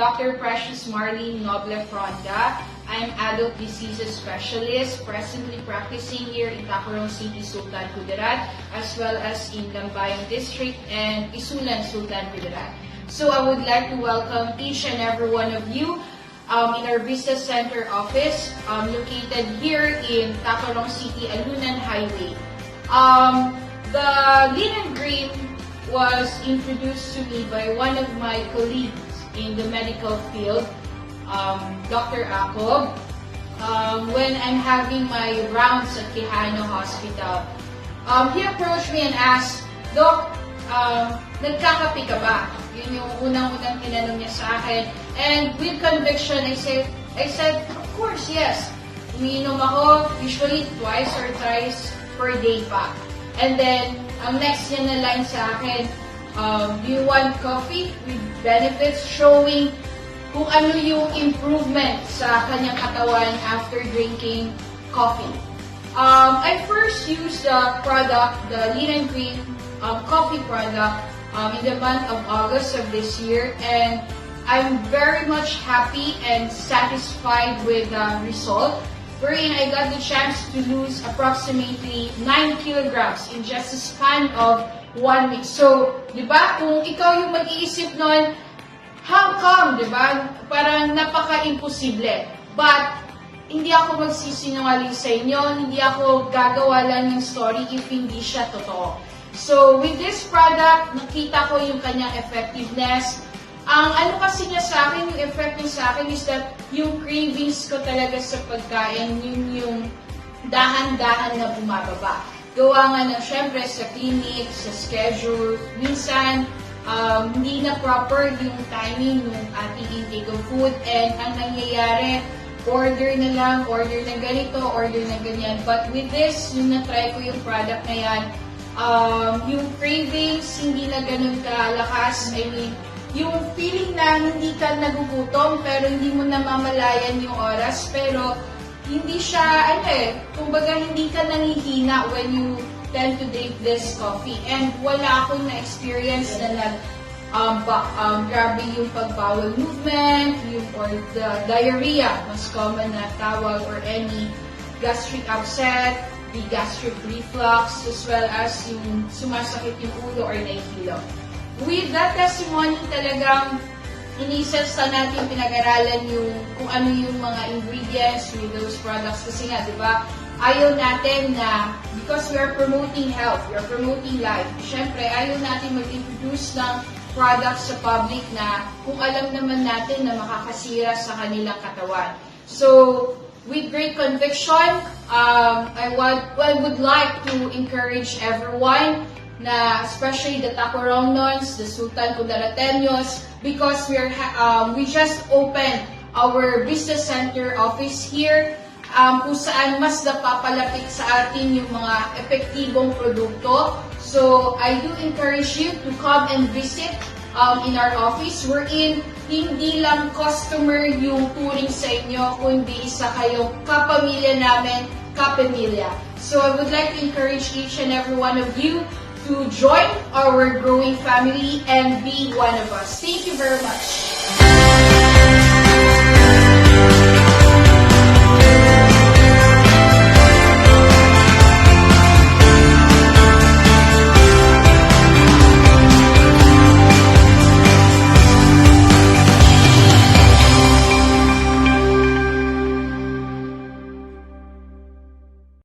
Dr. Precious Marlene Noble Fronda. I'm adult diseases specialist, presently practicing here in Tacloban City, Sultan Kudarat, as well as in Lambayong District and Isulan, Sultan Kudarat. So I would like to welcome each and every one of you in our Business Center office located here in Tacloban City, Alunan Highway. The Lean and Green was introduced to me by one of my colleagues in the medical field, Dr. Acob, when I'm having my rounds at Quijano Hospital. He approached me and asked, Doc, nagkakape ka ba? Yun yung unang-unang tinanong niya sa akin. And with conviction, I said, of course, yes. Umiinom ako usually twice or thrice per day pa. And then, ang next niya na line sa akin, do you want coffee with benefits showing kung ano yung improvement sa kanyang katawan after drinking coffee. I first used the product, the Lean and Green coffee product in the month of August of this year, and I'm very much happy and satisfied with the result, wherein I got the chance to lose approximately 9 kilograms in just a span of 1 week. So, di ba, kung ikaw yung mag-iisip nun, how come, di ba? Parang napaka-imposible. But, hindi ako magsisinungaling sa inyo, hindi ako gagawa lang ng story if hindi siya totoo. So, with this product, nakita ko yung kanyang effectiveness. Ang ano kasi niya sa akin, yung effect niya sa akin is that yung cravings ko talaga sa pagkain, yung dahan-dahan na bumababa. Gawa nga na syempre sa clinic, sa schedule, minsan hindi na proper yung timing ng ating intake of food, and ang nangyayari, order na lang, order na ganito, order na ganyan. But with this, yung na-try ko yung product na yan, yung cravings hindi na ganun kalakas. I mean, yung feeling na hindi ka nagugutom pero hindi mo namamalayan yung oras, pero hindi siya, kumbaga hindi ka nangihina when you tend to drink this coffee. And wala akong na-experience na grabe yung pag-bowel movement, or the diarrhea, mas common na tawag, or any gastric upset, the gastric reflux, as well as yung sumasakit yung ulo or nahihilo. With that testimony, talagang inisasa natin, pinag-aralan yung kung ano yung mga ingredients with those products. Kasi nga, di ba, ayaw natin na, because we are promoting health, we are promoting life, syempre, ayaw natin mag-introduce ng products sa public na kung alam naman natin na makakasira sa kanilang katawan. So, with great conviction, I would like to encourage everyone, na especially the Tacoronons, the Sultan Kudarateños, because we just opened our business center office here, kung saan mas napapalapit sa atin yung mga epektibong produkto. So, I do encourage you to come and visit in our office, wherein hindi lang customer yung turing sa inyo, kundi isa kayong kapamilya namin, kapamilya. So, I would like to encourage each and every one of you to join our growing family and be one of us. Thank you very much.